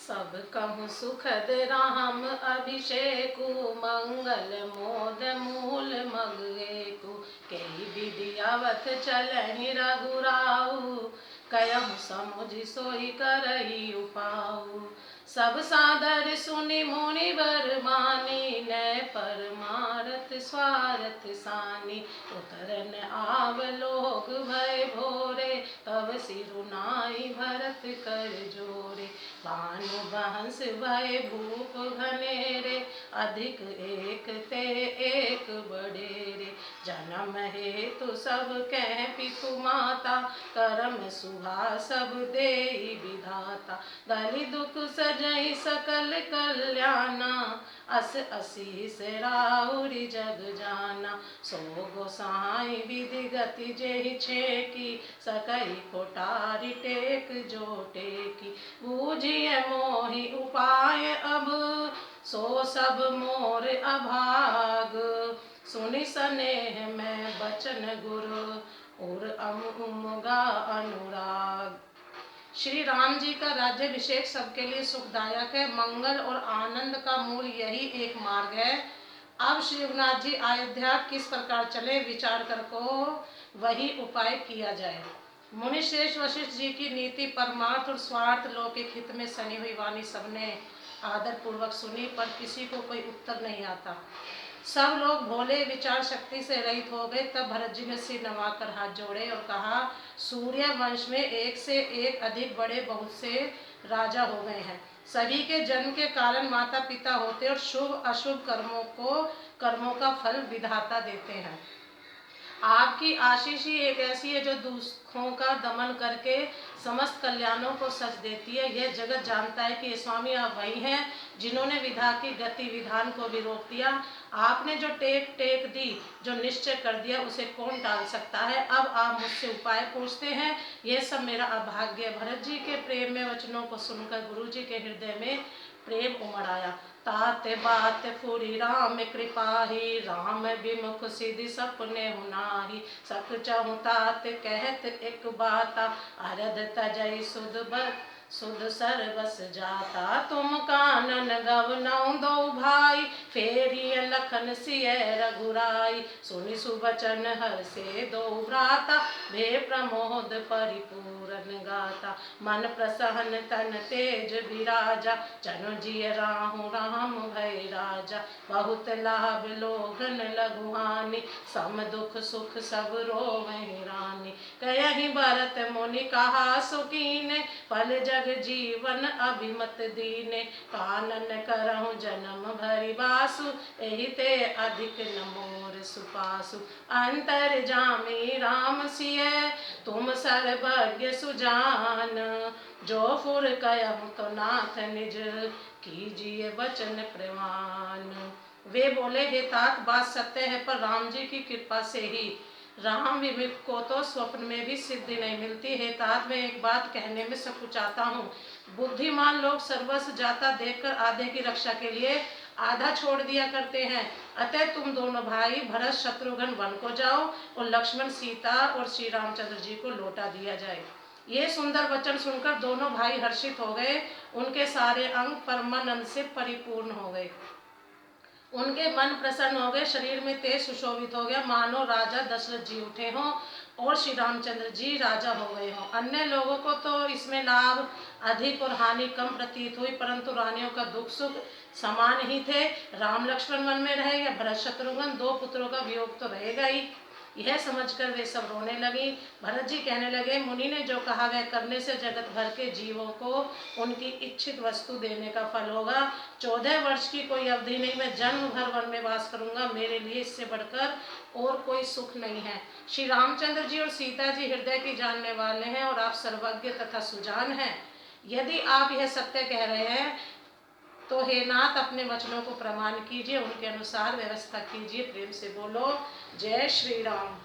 सब कहूँ सुखद राम अभिषेकु मंगल मोद मूल मगेकु कई विधियावत चलहि रघुराऊ कयहु समुझ सोई करही उपाऊ सब सादर सुनि मुनि वर मानी नय परमारथ स्वारथ सानी उतरन आव लोग भय भोरे तब सिरुनाई भरत कर जोरे भानु बहंस भय भूप घनेरे अधिक एक ते एक बड़ेरे जन्म हेतु सब कह पितु माता करम सुभा सब देहि विधाता गली दुख सजई सकल कल्याणा अस असीस राउरी जग जाना सो गोसाई विधि गति जेहि छेकी सकई कोटारी टेक जो टेकी बूझिए मोहि उपाय अब सो सब मोर अभाग सुनि सनेह मैं बचन गुरु और अमुगा अनुराग। श्री राम जी का राज्याभिषेक सबके लिए सुखदायक है। मंगल और आनंद का मूल यही एक मार्ग है। अब श्री रघुनाथ जी अयोध्या किस प्रकार चले विचार कर को वही उपाय किया जाए। मुनि श्रेष्ठ वशिष्ठ जी की नीति परमार्थ और स्वार्थ लौकिक हित में सनी हुई वाणी सबने आदर पूर्वक सुनी, पर किसी को कोई उत्तर नहीं आता। सब लोग भोले विचार शक्ति से रहित हो गए। तब भरत जी ने सिर नवाकर हाथ जोड़े और कहा, सूर्य वंश में एक से एक अधिक बड़े बहुत से राजा हो गए हैं। सभी के जन्म के कारण माता पिता होते और शुभ अशुभ कर्मों का फल विधाता देते हैं। आपकी आशीष ही एक ऐसी है जो दुखों का दमन करके समस्त कल्याणों को सच देती है। यह जगत जानता है कि स्वामी आप वही हैं जिन्होंने विधा की गति विधान को भी रोक दिया। आपने जो टेक दी, जो निश्चय कर दिया, उसे कौन टाल सकता है। अब आप मुझसे उपाय पूछते हैं, यह सब मेरा अभाग्य है। भरत जी के प्रेम में वचनों को सुनकर गुरु जी के हृदय में प्रेम उमड़ आया। तात बात फुरी राम कृपाही, राम विमुख सिद्धि सपने हुनाही। सक चहु तात कहत एक बाता, अरद तजई सुध सरबस जाता। तुम कानन गवनऊ दो भाई, फेरिय लखन सिय रघुराई। सुनि सुबचन हर्षे दो भ्राता, भे प्रमोद परिपूरन गाता। मन प्रसन्न तन तेज विराजा, जनु जिय राहु राम भय राजा। बहुत लाभ लोभन लघु हानि, सम दुख सुख सब रोवहि रानी। कयहि भरत मुनि कहा सुकीने, पल जग जीवन अभिमत दीने। कानन करहु जन्म भरि बासु, एहि ते अधिक न मोर सुपासु। अंतर जामी राम सिय, तुम सर्वज्ञ सुजान। जो फुर कयहु तो नाथ निज, कीजिए वचन प्रमाण। वे बोले, हे तात बात सत्य है, पर राम जी की कृपा से ही। राम विमुख को तो स्वप्न में भी सिद्धि नहीं मिलती। हे तात, मैं एक बात कहने में सकुचाता हूँ। बुद्धिमान लोग सर्वस्व जाता देखकर आधे की रक्षा के लिए आधा छोड़ दिया करते हैं। अतः तुम दोनों भाई भरत शत्रुघ्न वन को जाओ और लक्ष्मण सीता और श्री रामचंद्र जी को लौटा दिया जाए। ये सुंदर वचन सुनकर दोनों भाई हर्षित हो गए। उनके सारे अंग परमानंद से परिपूर्ण हो गए। उनके मन प्रसन्न हो गए, शरीर में तेज सुशोभित हो गया, मानो राजा दशरथ जी उठे हों और श्री रामचंद्र जी राजा हो गए हों। अन्य लोगों को तो इसमें लाभ अधिक और हानि कम प्रतीत हुई, परंतु रानियों का दुख सुख समान ही थे। राम लक्ष्मण वन में रहे या भरत शत्रुघ्न, दो पुत्रों का वियोग तो रहेगा ही। यह समझकर वे सब रोने लगी। भरत जी कहने लगे, मुनि ने जो कहा वह करने से जगत भर के जीवों को उनकी इच्छित वस्तु देने का फल होगा। 14 वर्ष की कोई अवधि नहीं, मैं जन्म भर वन में वास करूंगा। मेरे लिए इससे बढ़कर और कोई सुख नहीं है। श्री रामचंद्र जी और सीता जी हृदय की जानने वाले हैं और आप सर्वज्ञ तथा सुजान हैं। यदि आप यह सत्य कह रहे हैं तो हे नाथ, अपने वचनों को प्रमाण कीजिए, उनके अनुसार व्यवस्था कीजिए। प्रेम से बोलो, जय श्री राम।